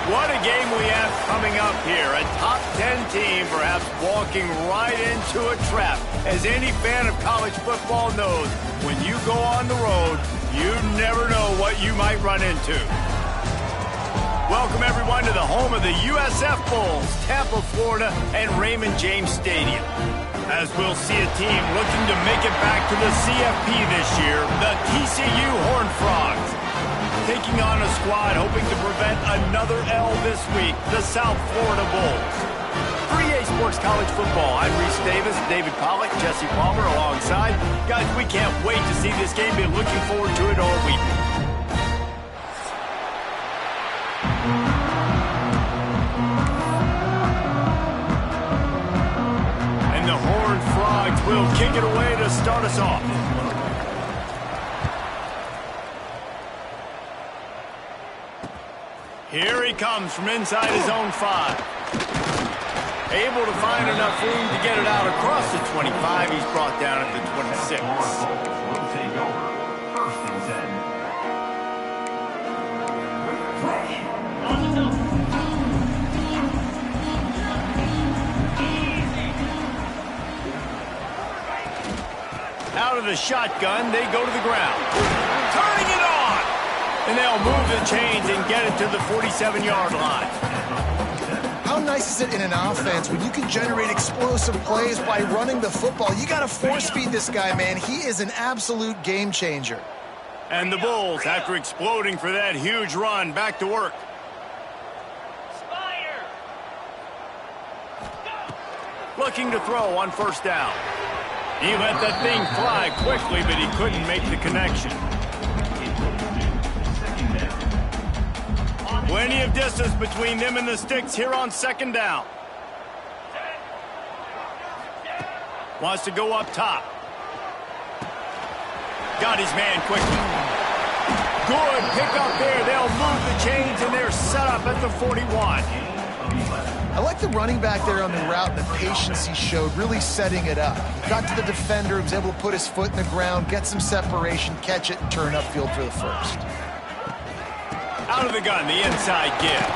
What a game we have coming up here. A top 10 team perhaps walking right into a trap. As any fan of college football knows, when you go on the road, you never know what you might run into. Welcome, everyone, to the home of the USF Bulls, Tampa, Florida, and Raymond James Stadium. As we'll see a team looking to make it back to the CFP this year, the TCU Horned Frogs. Taking on a squad hoping to prevent another L this week, the South Florida Bulls. 3A Sports College Football. I'm Reese Davis, David Pollack, Jesse Palmer alongside. Guys, we can't wait to see this game. Been looking forward to it all week. And the Horned Frogs will kick it away to start us off. Here he comes from inside his own 5. Able to find enough room to get it out across the 25. He's brought down at the 26. Will take over. First and 10. Out of the shotgun, they go to the ground. Turning it on! And they'll move the chains and get it to the 47-yard line. How nice is it in an offense when you can generate explosive plays by running the football? You got to force-feed this guy, man. He is an absolute game changer. And the Bulls, after exploding for that huge run, back to work. Looking to throw on first down. He let that thing fly quickly, but he couldn't make the connection. Plenty of distance between them and the sticks here on second down. Wants to go up top. Got his man quickly. Good pick up there. They'll move the chains, and they're set up at the 41. I like the running back there on the route and the patience he showed, really setting it up. Got to the defender, was able to put his foot in the ground, get some separation, catch it, and turn upfield for the first. Out of the gun, the inside give.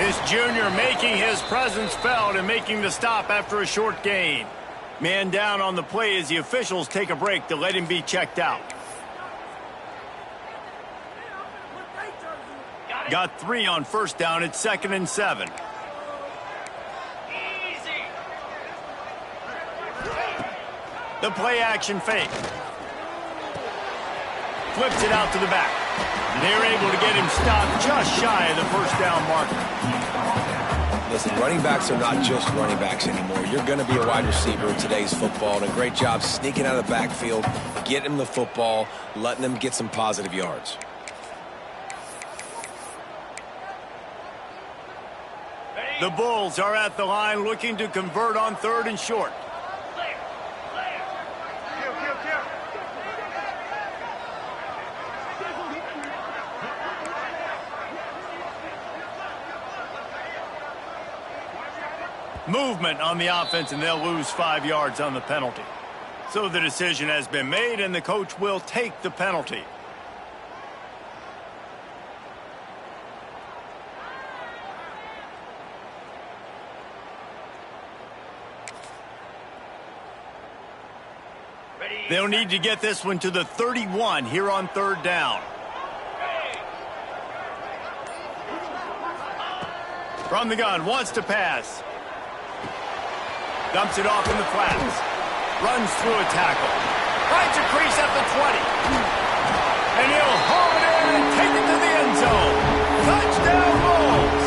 This junior making his presence felt and making the stop after a short gain. Man down on the play as the officials take a break to let him be checked out. Got 3 on first down. It's 2nd and 7. The play action fake. Flips it out to the back. They're able to get him stopped just shy of the first down marker. Listen, running backs are not just running backs anymore. You're going to be a wide receiver in today's football, and a great job sneaking out of the backfield, getting him the football, letting them get some positive yards. The Bulls are at the line looking to convert on 3rd and short. Movement on the offense, and they'll lose 5 yards on the penalty. So the decision has been made, and the coach will take the penalty. They'll need to get this one to the 31 here on 3rd down. From the gun, wants to pass. Dumps it off in the flats. Runs through a tackle. Finds a crease at the 20. And he'll haul it in and take it to the end zone. Touchdown, Bulls!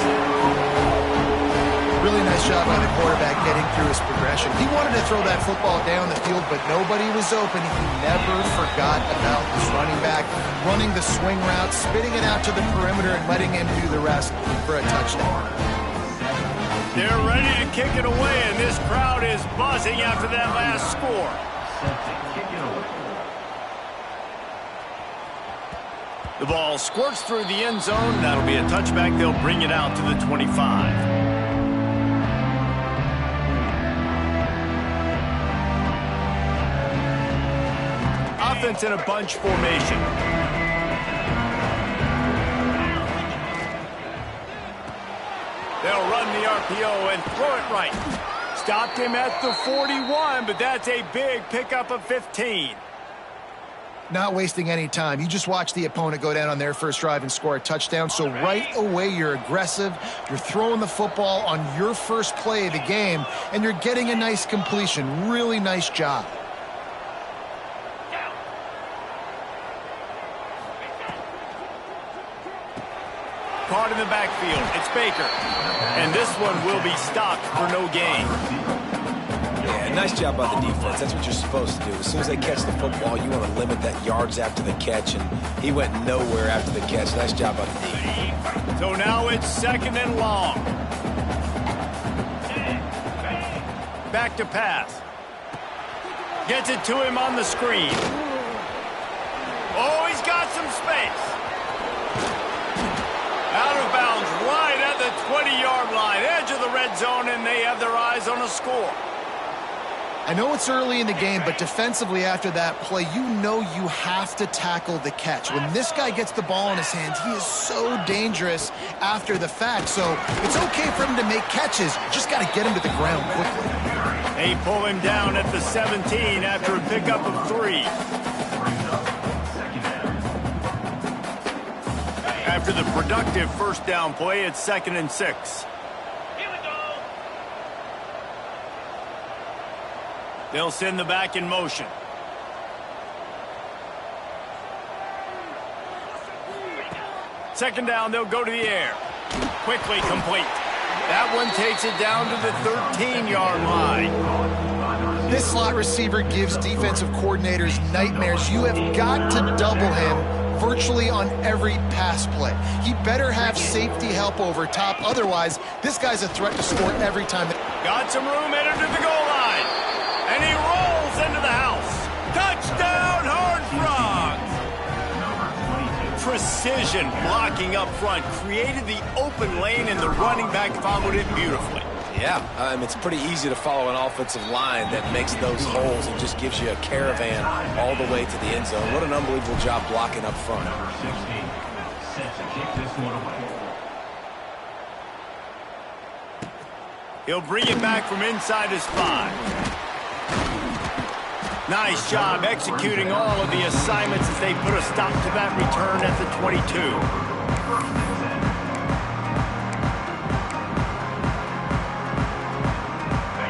Really nice job by the quarterback getting through his progression. He wanted to throw that football down the field, but nobody was open. He never forgot about his running back, running the swing route, spitting it out to the perimeter, and letting him do the rest for a touchdown. They're ready to kick it away, and this crowd is buzzing after that last score. The ball squirts through the end zone. That'll be a touchback. They'll bring it out to the 25. Offense in a bunch formation. They'll run the RPO and throw it right. Stopped him at the 41, but that's a big pickup of 15. Not wasting any time. You just watch the opponent go down on their first drive and score a touchdown. So right away, you're aggressive. You're throwing the football on your first play of the game, and you're getting a nice completion. Really nice job. Caught in the backfield. It's Baker. And this one will be stopped for no gain. Yeah, nice job by the defense. That's what you're supposed to do. As soon as they catch the football, you want to limit that yards after the catch, and he went nowhere after the catch. Nice job by the D. So now it's 2nd and long. Back to pass. Gets it to him on the screen. Oh, he's got some space. Out of bounds right at the 20-yard line. Edge of the red zone, and they have their eyes on a score. I know it's early in the game, but defensively after that play, you know you have to tackle the catch. When this guy gets the ball in his hands, he is so dangerous after the fact. So it's okay for him to make catches. Just got to get him to the ground quickly. They pull him down at the 17 after a pickup of 3. After the productive first down play, it's 2nd and 6. They'll send the back in motion. Second down, they'll go to the air. Quickly complete. That one takes it down to the 13-yard line. This slot receiver gives defensive coordinators nightmares. You have got to double him virtually on every pass play. He better have safety help over top. Otherwise, this guy's a threat to score every time. Got some room headed to the goal line. And he rolls into the house. Touchdown, Horned Frogs! Precision blocking up front created the open lane, and the running back followed it beautifully. Yeah, it's pretty easy to follow an offensive line that makes those holes and just gives you a caravan all the way to the end zone. What an unbelievable job blocking up front. Number 16 set to kick this one away. He'll bring it back from inside his 5. Nice job executing all of the assignments as they put a stop to that return at the 22.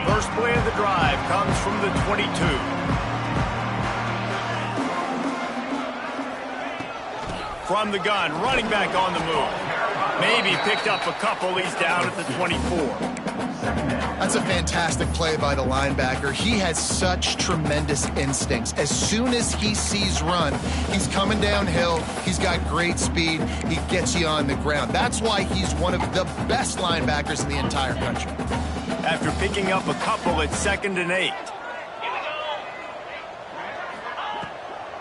First play of the drive comes from the 22. From the gun, running back on the move. Maybe picked up a couple. He's down at the 24. That's a fantastic play by the linebacker. He has such tremendous instincts. As soon as he sees run, he's coming downhill. He's got great speed. He gets you on the ground. That's why he's one of the best linebackers in the entire country. After picking up a couple, it's 2nd and 8.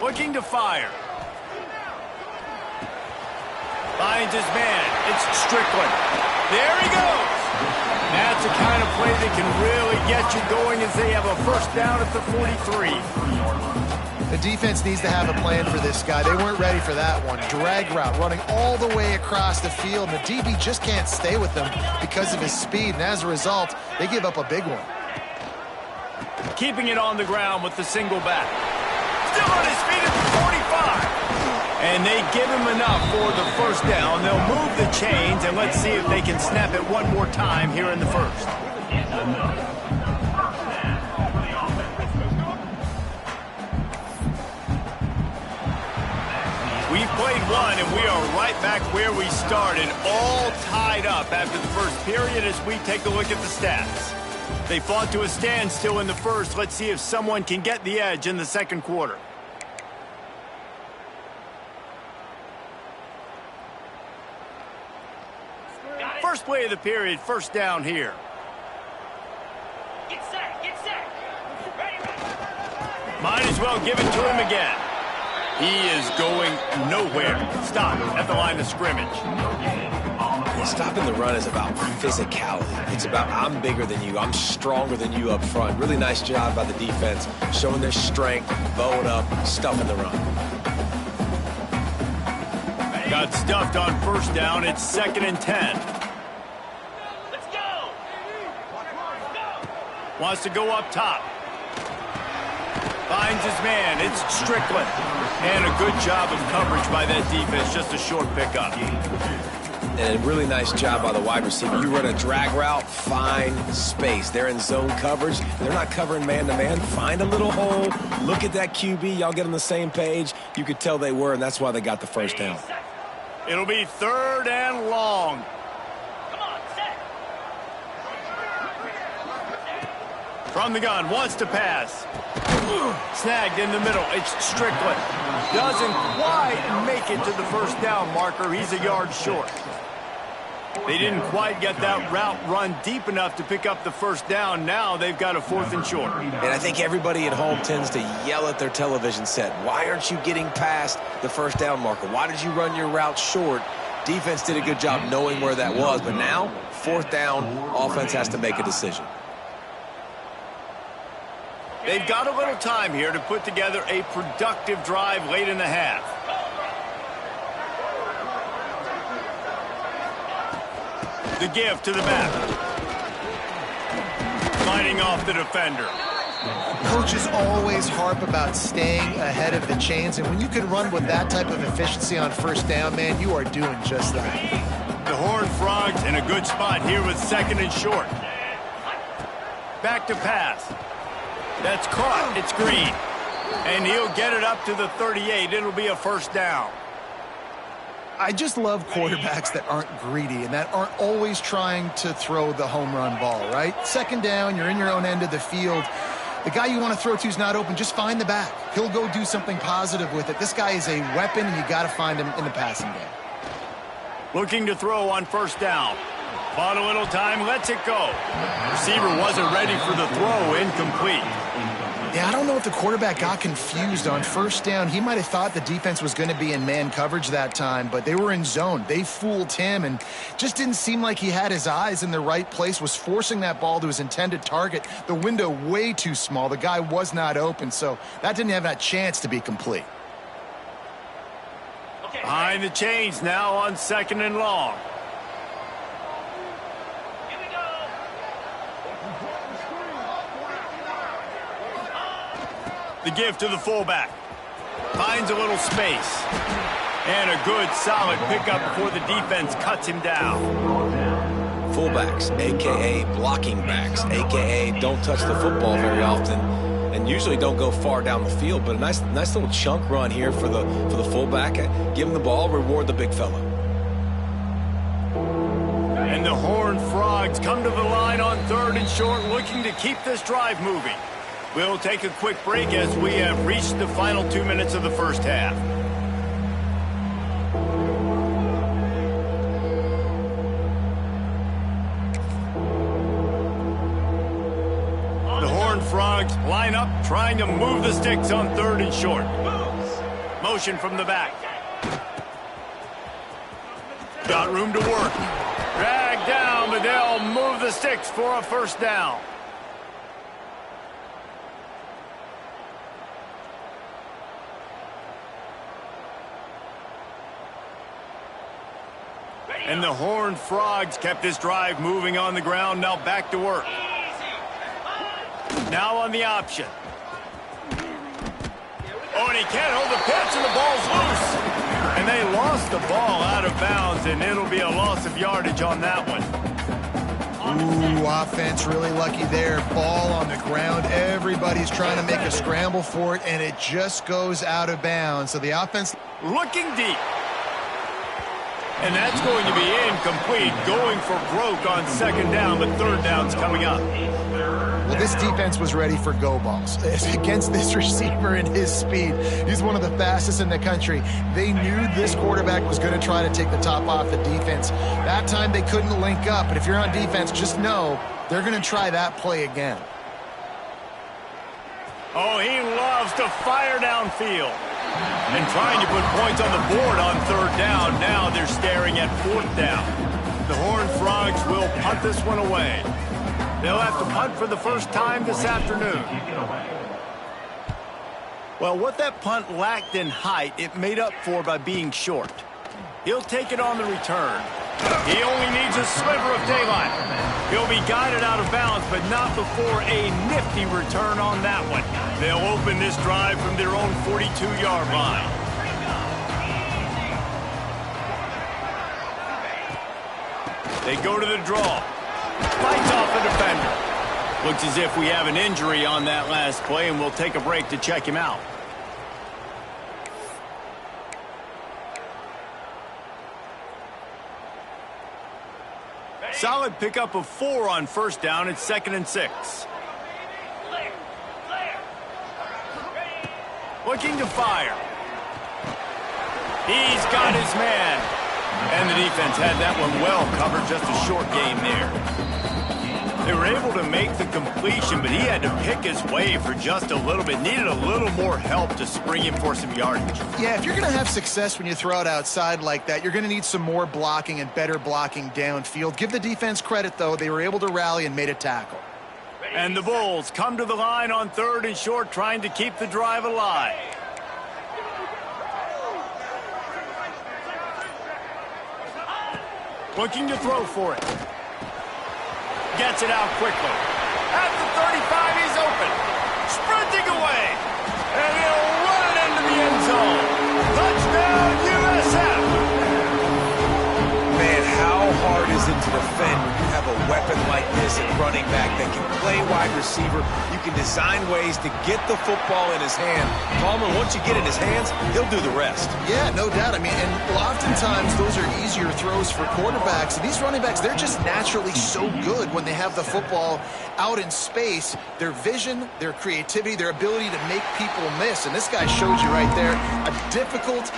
Looking to fire. Finds his man. It's Strickland. There he goes. That's the kind of play that can really get you going as they have a first down at the 43. The defense needs to have a plan for this guy. They weren't ready for that one. Drag route, running all the way across the field. And the DB just can't stay with them because of his speed. And as a result, they give up a big one. Keeping it on the ground with the single back. Still on his feet at the 45. And they give him enough for the first down. They'll move the chains, and let's see if they can snap it one more time here in the first. We've played one, and we are right back where we started, all tied up after the first period as we take a look at the stats. They fought to a standstill in the first. Let's see if someone can get the edge in the second quarter. First play of the period, first down here. Get set, get set. Ready. Might as well give it to him again. He is going nowhere. Stop at the line of scrimmage. Stopping the run is about physicality. It's about I'm bigger than you. I'm stronger than you up front. Really nice job by the defense, showing their strength, bowing up, stuffing the run. Got stuffed on first down. It's 2nd and 10. Wants to go up top. Finds his man. It's Strickland. And a good job of coverage by that defense. Just a short pickup. And a really nice job by the wide receiver. You run a drag route, find space. They're in zone coverage. They're not covering man-to-man. Find a little hole. Look at that QB. Y'all get on the same page. You could tell they were, and that's why they got the first down. It'll be 3rd and long. Come on, set. From the gun, wants to pass. Snagged in the middle. It's Strickland. Doesn't quite make it to the first down marker. He's a yard short. They didn't quite get that route run deep enough to pick up the first down. Now they've got a 4th and short. And I think everybody at home tends to yell at their television set. Why aren't you getting past the first down marker? Why did you run your route short? Defense did a good job knowing where that was. But now, 4th down, offense has to make a decision. They've got a little time here to put together a productive drive late in the half. The give to the back. Fighting off the defender. Coaches always harp about staying ahead of the chains, and when you can run with that type of efficiency on first down, man, you are doing just that. The Horned Frogs in a good spot here with 2nd and short. Back to pass. That's caught. It's Green. And he'll get it up to the 38. It'll be a first down. I just love quarterbacks that aren't greedy and that aren't always trying to throw the home run ball, right? 2nd down, you're in your own end of the field. The guy you want to throw to is not open. Just find the back. He'll go do something positive with it. This guy is a weapon, and you got to find him in the passing game. Looking to throw on first down. Bought a little time, lets it go. Receiver wasn't ready for the throw, incomplete. Yeah, I don't know if the quarterback got confused on first down. He might have thought the defense was going to be in man coverage that time, but they were in zone. They fooled him and just didn't seem like he had his eyes in the right place, was forcing that ball to his intended target. The window way too small. The guy was not open, so that didn't have that chance to be complete. Behind the chains now on 2nd and long. The give to the fullback. Finds a little space. And a good, solid pickup before the defense cuts him down. Fullbacks, a.k.a. blocking backs, a.k.a. don't touch the football very often and usually don't go far down the field. But a nice little chunk run here for the fullback. Give him the ball, reward the big fella. And the Horned Frogs come to the line on 3rd and short, looking to keep this drive moving. We'll take a quick break as we have reached the final 2 minutes of the first half. The Horned Frogs line up, trying to move the sticks on 3rd and short. Motion from the back. Got room to work. Drag down, but they'll move the sticks for a first down. And the Horned Frogs kept this drive moving on the ground. Now back to work. Now on the option. Oh, and he can't hold the pitch, and the ball's loose. And they lost the ball out of bounds, and it'll be a loss of yardage on that one. Ooh, offense really lucky there. Ball on the ground. Everybody's trying to make a scramble for it, and it just goes out of bounds. So the offense looking deep. And that's going to be incomplete, going for broke on 2nd down, but 3rd down's coming up. Well, this defense was ready for go balls. Against this receiver and his speed, he's one of the fastest in the country. They knew this quarterback was going to try to take the top off the defense. That time they couldn't link up, but if you're on defense, just know they're going to try that play again. Oh, he loves to fire downfield. And trying to put points on the board on 3rd down. Now they're staring at 4th down. The Horned Frogs will punt this one away. They'll have to punt for the first time this afternoon. Well, what that punt lacked in height, it made up for by being short. He'll take it on the return. He only needs a sliver of daylight. He'll be guided out of bounds, but not before a nifty return on that one. They'll open this drive from their own 42-yard line. They go to the draw. Fights off the defender. Looks as if we have an injury on that last play, and we'll take a break to check him out. Solid pickup of 4 on first down. It's 2nd and 6. Looking to fire. He's got his man. And the defense had that one well covered. Just a short game there. They were able to make the completion, but he had to pick his way for just a little bit. Needed a little more help to spring him for some yardage. Yeah, if you're going to have success when you throw it outside like that, you're going to need some more blocking and better blocking downfield. Give the defense credit, though. They were able to rally and made a tackle. And the Bulls come to the line on 3rd and short, trying to keep the drive alive. Looking to throw for it. Gets it out quickly. At the 35, he's open. Sprinting away. And he'll run it into the end zone. Touchdown, USF. Man, how hard is it to defend when you have a weapon like this at running back that can play wide receiver? You can design ways to get the football in his hand. Comin, once you get it in his hands, he'll do the rest. Yeah, no doubt. I mean, and oftentimes those are easier throws for quarterbacks. And these running backs, they're just naturally so good when they have the football out in space. Their vision, their creativity, their ability to make people miss. And this guy shows you right there a difficult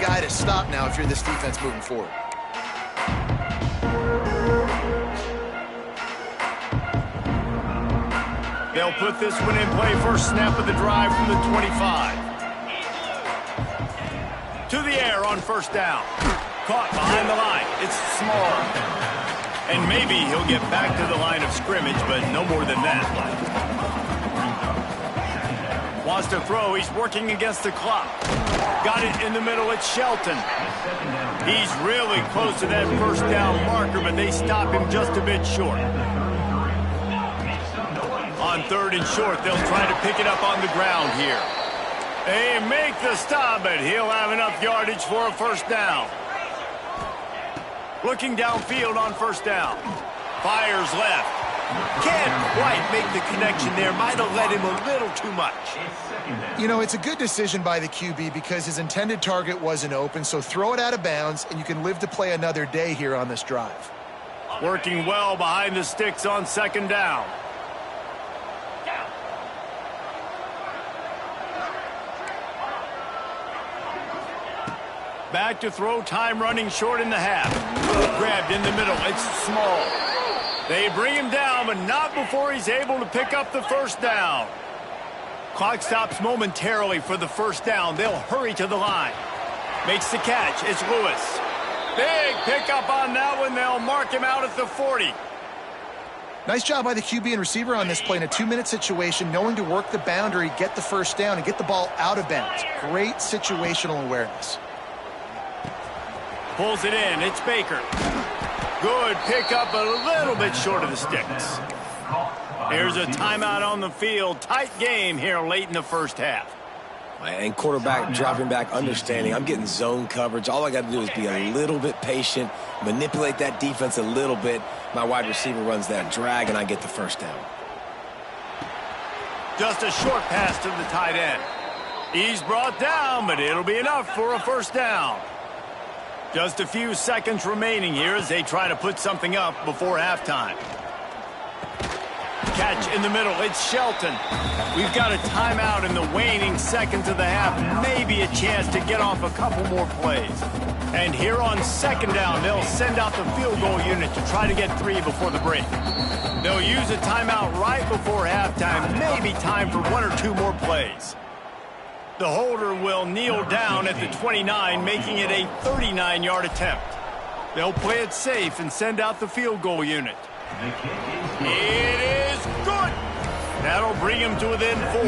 guy to stop now if you're this defense moving forward. They'll put this one in play. First snap of the drive from the 25. To the air on first down. Caught behind the line. It's small. And maybe he'll get back to the line of scrimmage, but no more than that. Wants to throw. He's working against the clock. Got it in the middle. It's Shelton. He's really close to that first down marker, but they stop him just a bit short. On 3rd and short, they'll try to pick it up on the ground here. They make the stop, but he'll have enough yardage for a first down. Looking downfield on first down. Fires left. Can't quite make the connection there. Might have led him a little too much. You know, it's a good decision by the QB because his intended target wasn't open, so throw it out of bounds, and you can live to play another day here on this drive. Working well behind the sticks on 2nd down. Back to throw, time running short in the half. Grabbed in the middle, it's small. They bring him down, but not before he's able to pick up the first down. Clock stops momentarily for the first down. They'll hurry to the line. Makes the catch, it's Lewis. Big pickup on that one, they'll mark him out at the 40. Nice job by the QB and receiver on this play in a 2-minute situation, knowing to work the boundary, get the first down, and get the ball out of bounds. Great situational awareness. Pulls it in. It's Baker. Good pickup, but a little bit short of the sticks. Here's a timeout on the field. Tight game here late in the first half. And quarterback dropping back, understanding I'm getting zone coverage. All I got to do is be a little bit patient, manipulate that defense a little bit. My wide receiver runs that drag, and I get the first down. Just a short pass to the tight end. He's brought down, but it'll be enough for a first down. Just a few seconds remaining here as they try to put something up before halftime. Catch in the middle. It's Shelton. We've got a timeout in the waning seconds of the half. Maybe a chance to get off a couple more plays. And here on 2nd down, they'll send out the field goal unit to try to get 3 before the break. They'll use a timeout right before halftime. Maybe time for 1 or 2 more plays. The holder will kneel down at the 29, making it a 39-yard attempt. They'll play it safe and send out the field goal unit. It is good. That'll bring him to within 4.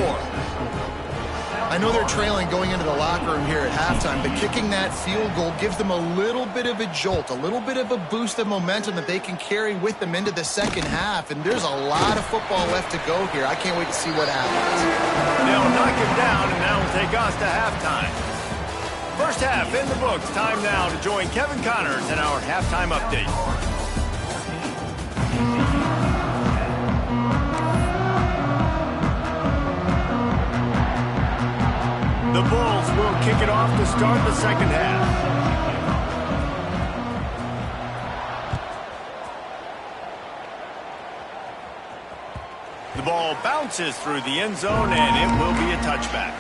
I know they're trailing going into the locker room here at halftime, but kicking that field goal gives them a little bit of a jolt, a little bit of a boost of momentum that they can carry with them into the second half, and there's a lot of football left to go here. I can't wait to see what happens. They'll knock him down, and that will take us to halftime. First half in the books. Time now to join Kevin Connors in our halftime update. The Bulls will kick it off to start the second half. The ball bounces through the end zone, and it will be a touchback.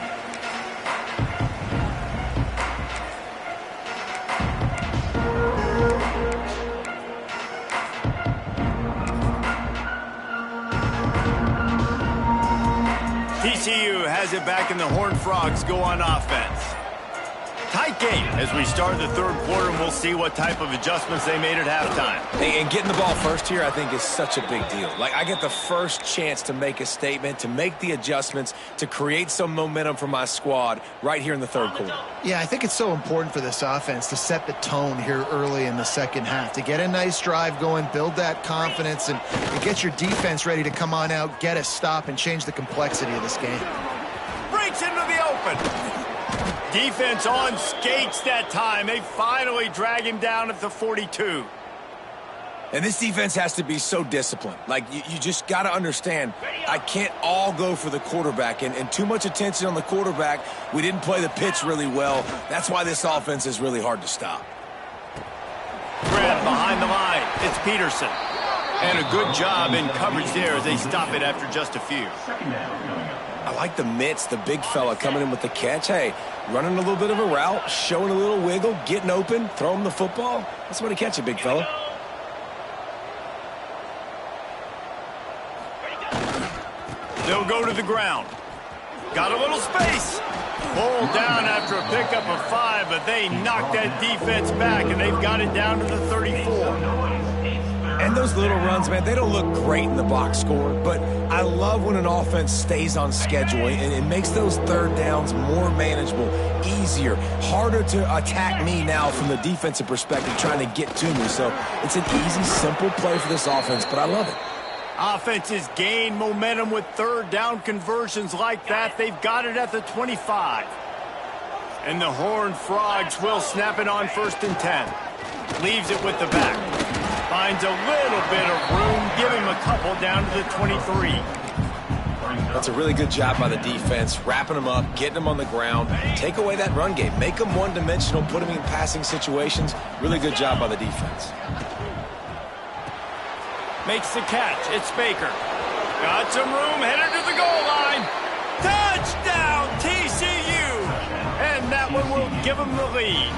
TCU has it back, and the Horned Frogs go on offense. Tight game as we start the third quarter, and we'll see what type of adjustments they made at halftime. And getting the ball first here, I think, is such a big deal. Like, I get the first chance to make a statement, to make the adjustments, to create some momentum for my squad right here in the third quarter. Yeah, I think it's so important for this offense to set the tone here early in the second half, to get a nice drive going, build that confidence, and get your defense ready to come on out, get a stop, and change the complexity of this game. Breaks into the open. Defense on skates that time. They finally drag him down at the 42. And this defense has to be so disciplined. Like, you just got to understand, I can't all go for the quarterback. And too much attention on the quarterback. We didn't play the pitch really well. That's why this offense is really hard to stop. Grab behind the line. It's Peterson. And a good job in coverage there as they stop it after just a few. I like the mitts, the big fella coming in with the catch. Hey, running a little bit of a route, showing a little wiggle, getting open, throwing him the football. That's what he catch it, big fella. They'll go to the ground. Got a little space. Pulled down after a pickup of 5, but they knocked that defense back, and they've got it down to the 34. And those little runs, man, they don't look great in the box score, but I love when an offense stays on schedule, and it makes those third downs more manageable, easier, harder to attack me now from the defensive perspective trying to get to me. So it's an easy, simple play for this offense, but I love it. Offenses gain momentum with third down conversions like that. They've got it at the 25. And the Horned Frogs will snap it on 1st and 10. Leaves it with the back. Finds a little bit of room. Give him a couple down to the 23. That's a really good job by the defense, wrapping them up, getting them on the ground. Take away that run game. Make them one-dimensional, put them in passing situations. Really good job by the defense. Makes the catch. It's Baker. Got some room, headed to the goal line. Touchdown, TCU! And that one will give them the lead.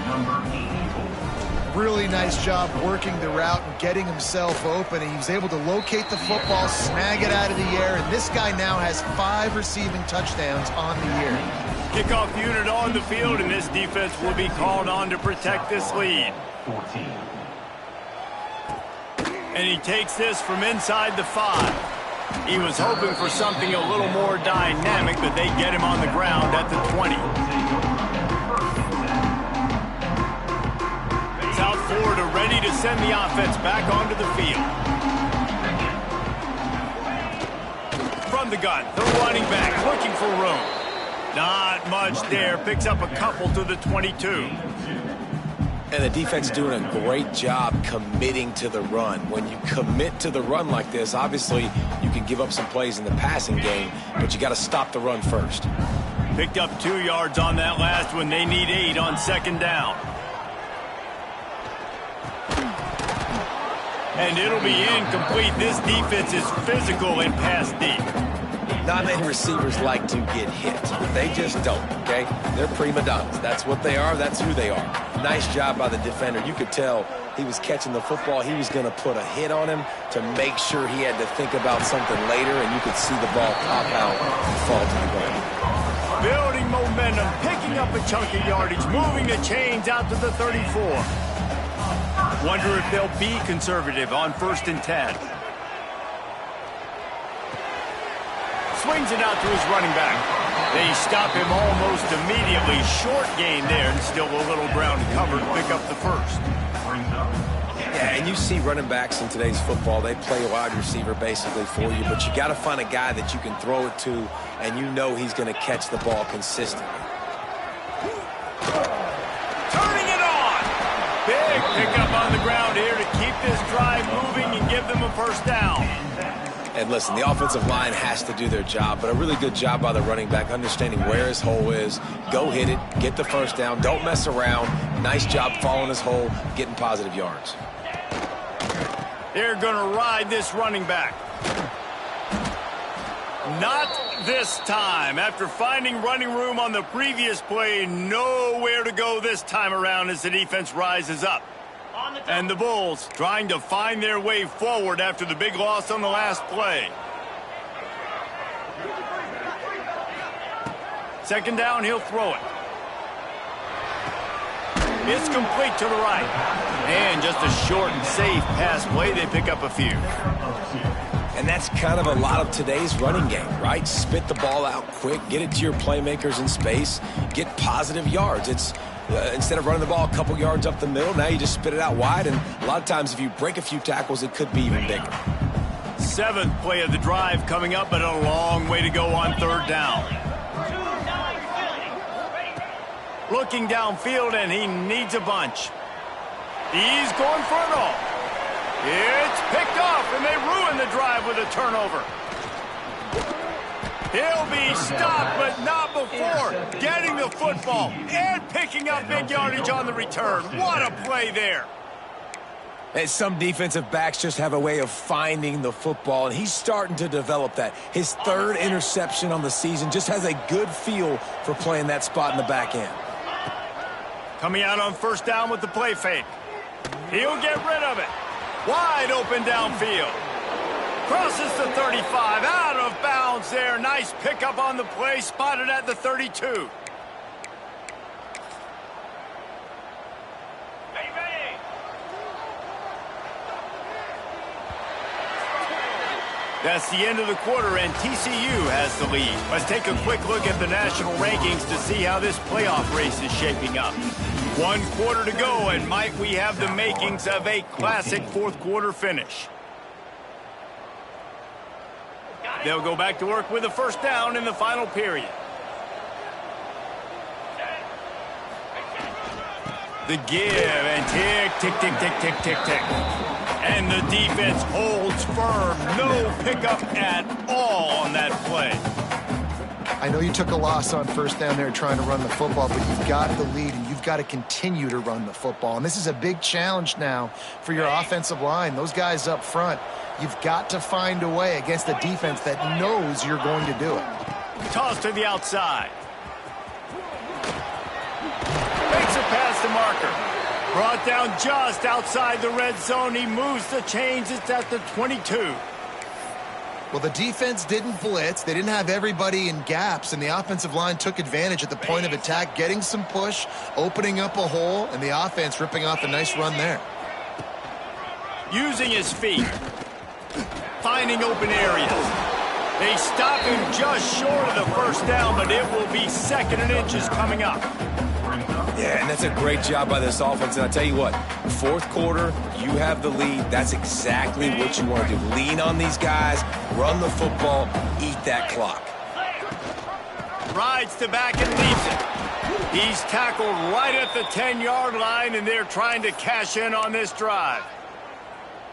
Really nice job working the route and getting himself open. And he was able to locate the football, snag it out of the air, and this guy now has 5 receiving touchdowns on the year. Kickoff unit on the field, and this defense will be called on to protect this lead. 14. And he takes this from inside the 5. He was hoping for something a little more dynamic, but they get him on the ground at the 20. South Florida ready to send the offense back onto the field. From the gun, the running back looking for room. Not much there. Picks up a couple to the 22. And the defense doing a great job committing to the run. When you commit to the run like this, obviously you can give up some plays in the passing game, but you got to stop the run first. Picked up 2 yards on that last one. They need 8 on 2nd down. And it'll be incomplete. This defense is physical and pass deep. Not many receivers like to get hit. They just don't, okay? They're prima donnas. That's what they are. That's who they are. Nice job by the defender. You could tell he was catching the football. He was going to put a hit on him to make sure he had to think about something later, and you could see the ball pop out and fall to the ground. Building momentum, picking up a chunk of yardage, moving the chains out to the 34. Wonder if they'll be conservative on 1st and 10. Swings it out to his running back. They stop him almost immediately. Short gain there, and still a little ground covered to pick up the first. Yeah, and you see running backs in today's football, they play wide receiver basically for you, but you got to find a guy that you can throw it to, and you know he's going to catch the ball consistently. Turning it on! Big pickup on the ground here to keep this drive moving and give them a first down. And listen, the offensive line has to do their job, but a really good job by the running back, understanding where his hole is. Go hit it, get the first down, don't mess around. Nice job following his hole, getting positive yards. They're going to ride this running back. Not this time. After finding running room on the previous play, nowhere to go this time around as the defense rises up. And the Bulls trying to find their way forward after the big loss on the last play. Second down, he'll throw it. It's complete to the right. And just a short and safe pass play. They pick up a few. And that's kind of a lot of today's running game, right? Spit the ball out quick, get it to your playmakers in space, get positive yards. It's instead of running the ball a couple yards up the middle, now you just spit it out wide, and a lot of times if you break a few tackles, it could be even bigger. Seventh play of the drive coming up, but a long way to go on third down. Looking downfield, and he needs a bunch. He's going for it all. It's picked off, and they ruin the drive with a turnover. He'll be stopped, but not before getting the football and picking up big yardage on the return. What a play there. And some defensive backs just have a way of finding the football, and he's starting to develop that. His third interception on the season, just has a good feel for playing that spot in the back end. Coming out on first down with the play fake. He'll get rid of it. Wide open downfield. Crosses the 35, out of bounds there. Nice pickup on the play, spotted at the 32. That's the end of the quarter, and TCU has the lead. Let's take a quick look at the national rankings to see how this playoff race is shaping up. 1 quarter to go, and might we have the makings of a classic fourth quarter finish. They'll go back to work with a first down in the final period. The give, and tick, tick, tick, tick, tick, tick, tick. And the defense holds firm. No pickup at all on that play. I know you took a loss on first down there trying to run the football, but you've got the lead, and you've got to continue to run the football. And this is a big challenge now for your offensive line. Those guys up front, you've got to find a way against a defense that knows you're going to do it. Toss to the outside. Makes a pass to Marker. Brought down just outside the red zone. He moves the chains. It's at the 22. Well, the defense didn't blitz. They didn't have everybody in gaps, and the offensive line took advantage at the point of attack, getting some push, opening up a hole, and the offense ripping off a nice run there. Using his feet. Finding open areas. They stop him just short of the first down, but it will be second and inches coming up. Yeah, and that's a great job by this offense. And I tell you what, fourth quarter, you have the lead. That's exactly what you want to do. Lean on these guys, run the football, eat that clock. Rides to back and leaves it. He's tackled right at the 10-yard line, and they're trying to cash in on this drive.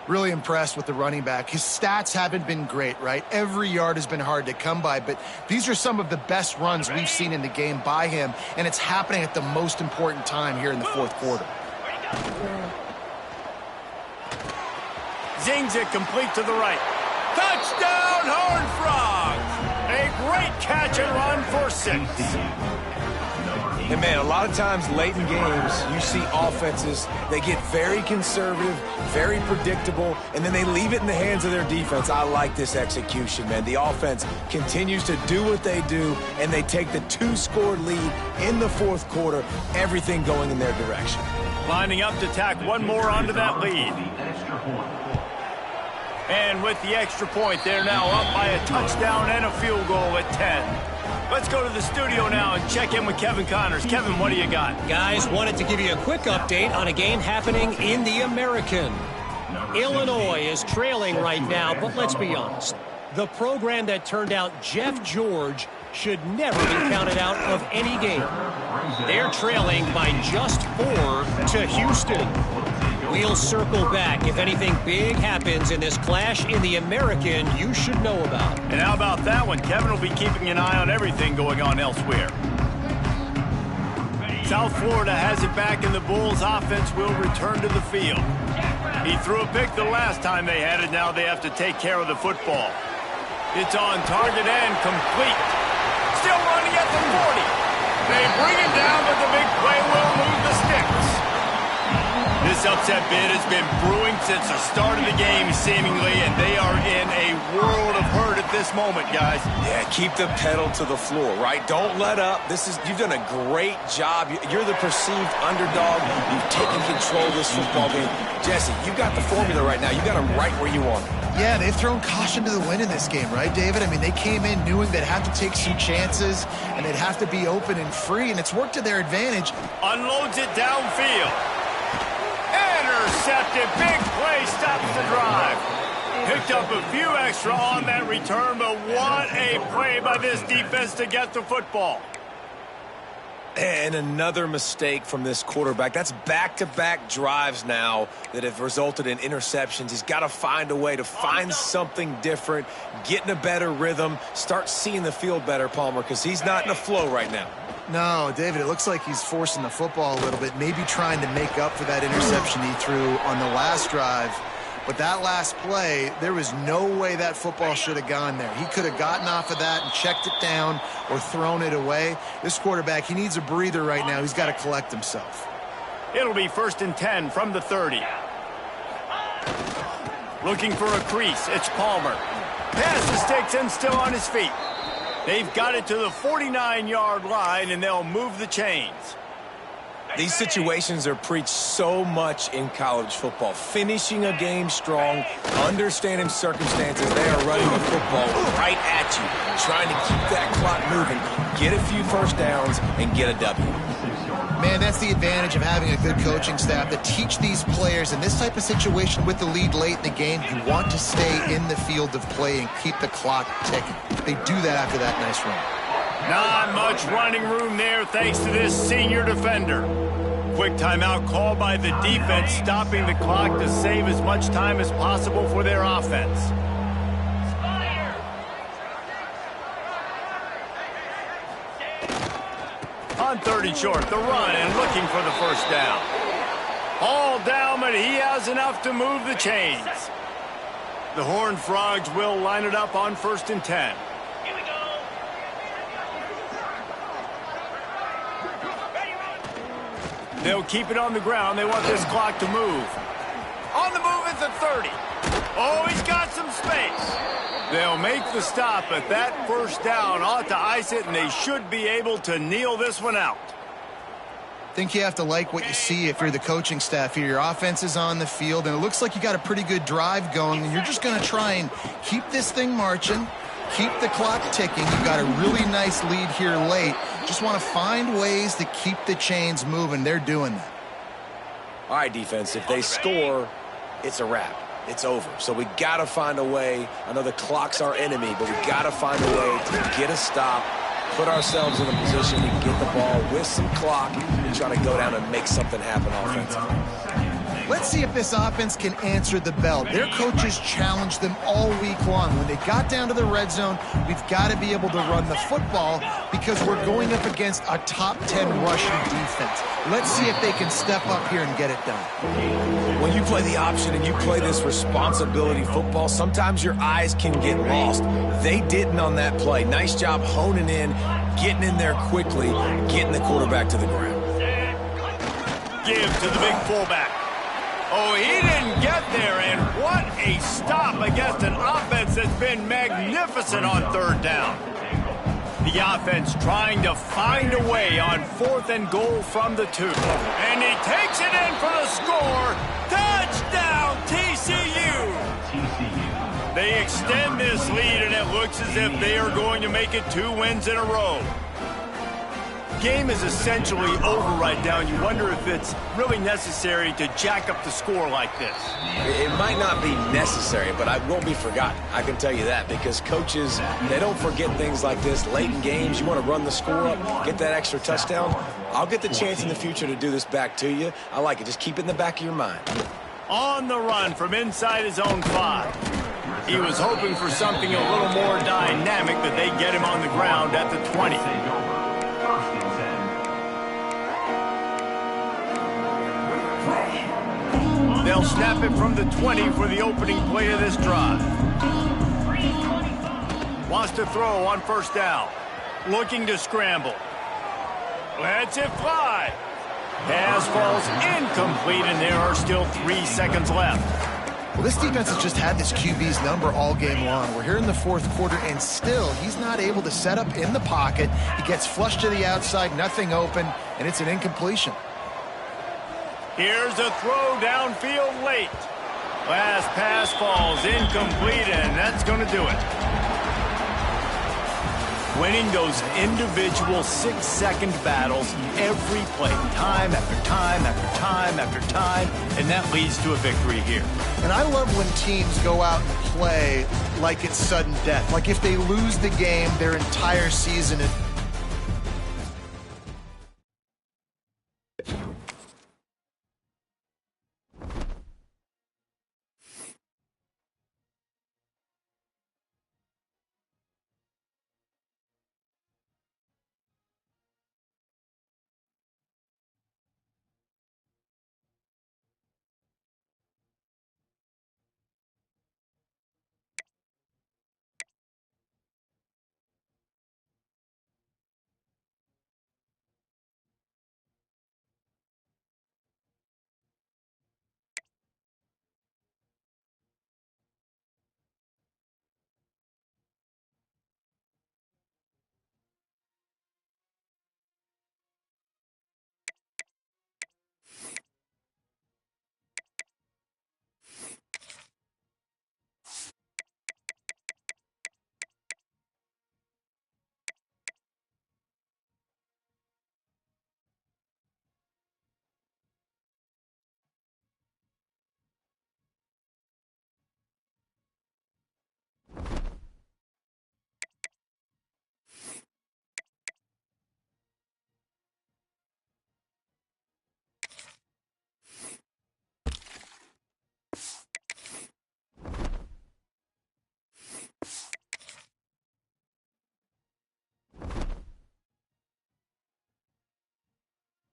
Really impressed with the running back. His stats haven't been great, right? Every yard has been hard to come by, but these are some of the best runs we've seen in the game by him, and it's happening at the most important time here in the fourth quarter. Zings it complete to the right. Touchdown, Horned Frogs! A great catch and run for 6. And, man, a lot of times late in games, you see offenses, they get very conservative, very predictable, and then they leave it in the hands of their defense. I like this execution, man. The offense continues to do what they do, and they take the 2-score lead in the fourth quarter, everything going in their direction. Lining up to tack one more onto that lead. And with the extra point, they're now up by a touchdown and a field goal at 10. Let's go to the studio now and check in with Kevin Connors. Kevin, what do you got? Guys, wanted to give you a quick update on a game happening in the American. Illinois is trailing right now, but let's be honest. The program that turned out Jeff George should never be counted out of any game. They're trailing by just 4 to Houston. We'll circle back if anything big happens in this clash in the American you should know about. And how about that one? Kevin will be keeping an eye on everything going on elsewhere. South Florida has it back, and the Bulls offense will return to the field. He threw a pick the last time they had it. Now they have to take care of the football. It's on target and complete. Still running at the 40. They bring him down, but the big play will move the sticks. This upset bid has been brewing since the start of the game, seemingly, and they are in a world of hurt at this moment, guys. Yeah, keep the pedal to the floor, right? Don't let up. You've done a great job. You're the perceived underdog. You've taken control of this football game. Jesse, you've got the formula right now. You got them right where you want them. Yeah, they've thrown caution to the wind in this game, right, David? I mean, they came in knowing they'd have to take some chances, and they'd have to be open and free, and it's worked to their advantage. Unloads it downfield. Intercepted. Big play stops the drive. Picked up a few extra on that return, but what a play by this defense to get the football. And another mistake from this quarterback. That's back-to-back drives now that have resulted in interceptions. He's got to find a way to find something different, get in a better rhythm, start seeing the field better, Palmer, because he's not in a flow right now. No, David, it looks like he's forcing the football a little bit, maybe trying to make up for that interception he threw on the last drive. But that last play, there was no way that football should have gone there. He could have gotten off of that and checked it down or thrown it away. This quarterback, he needs a breather right now. He's got to collect himself. It'll be 1st and 10 from the 30. Looking for a crease. It's Palmer. Pass the sticks and still on his feet. They've got it to the 49-yard line, and they'll move the chains. These situations are preached so much in college football. Finishing a game strong, understanding circumstances. They are running the football right at you, trying to keep that clock moving, get a few first downs, and get a W. Man, that's the advantage of having a good coaching staff that teach these players in this type of situation with the lead late in the game, you want to stay in the field of play and keep the clock ticking. They do that after that nice run. Not much running room there thanks to this senior defender. Quick timeout called by the defense, stopping the clock to save as much time as possible for their offense. On 30 short, the run and looking for the first down. All down, but he has enough to move the chains. The Horned Frogs will line it up on 1st and 10. They'll keep it on the ground. They want this clock to move. On the move at the 30. Oh, he's got some space. They'll make the stop, but that first down ought to ice it, and they should be able to kneel this one out. I think you have to like what you see if you're the coaching staff here. Your offense is on the field, and it looks like you got a pretty good drive going, and you're just going to try and keep this thing marching, keep the clock ticking. You've got a really nice lead here late. Just want to find ways to keep the chains moving. They're doing that. All right, defense, if they score, it's a wrap. It's over. So we got to find a way. I know the clock's our enemy, but we got to find a way to get a stop, put ourselves in a position we can get the ball with some clock and try to go down and make something happen offensively. Let's see if this offense can answer the bell. Their coaches challenged them all week long. When they got down to the red zone, we've got to be able to run the football because we're going up against a top 10 rushing defense. Let's see if they can step up here and get it done. When you play the option and you play this responsibility football, sometimes your eyes can get lost. They didn't on that play. Nice job honing in, getting in there quickly, getting the quarterback to the ground. Give to the big fullback. Oh, he didn't get there, and what a stop against an offense that's been magnificent on 3rd down. The offense trying to find a way on 4th and goal from the 2. And he takes it in for the score. Touchdown, TCU! They extend this lead, and it looks as if they are going to make it 2 wins in a row. Game is essentially over right now, and you wonder if it's really necessary to jack up the score like this. It might not be necessary, but it won't be forgotten. I can tell you that, because coaches, they don't forget things like this. Late in games, you want to run the score up, get that extra touchdown. I'll get the chance in the future to do this back to you. I like it. Just keep it in the back of your mind. On the run from inside his own 5. He was hoping for something a little more dynamic, but they get him on the ground at the 20. They'll snap it from the 20 for the opening play of this drive. Wants to throw on first down. Looking to scramble. Lets it fly. Pass falls incomplete, and there are still 3 seconds left. Well, this defense has just had this QB's number all game long. We're here in the fourth quarter, and still he's not able to set up in the pocket. He gets flushed to the outside, nothing open, and it's an incompletion. Here's a throw downfield late. Last pass falls incomplete, and that's going to do it. Winning those individual 6-second battles every play, time after time after time after time, and that leads to a victory here. And I love when teams go out and play like it's sudden death. Like if they lose the game, their entire season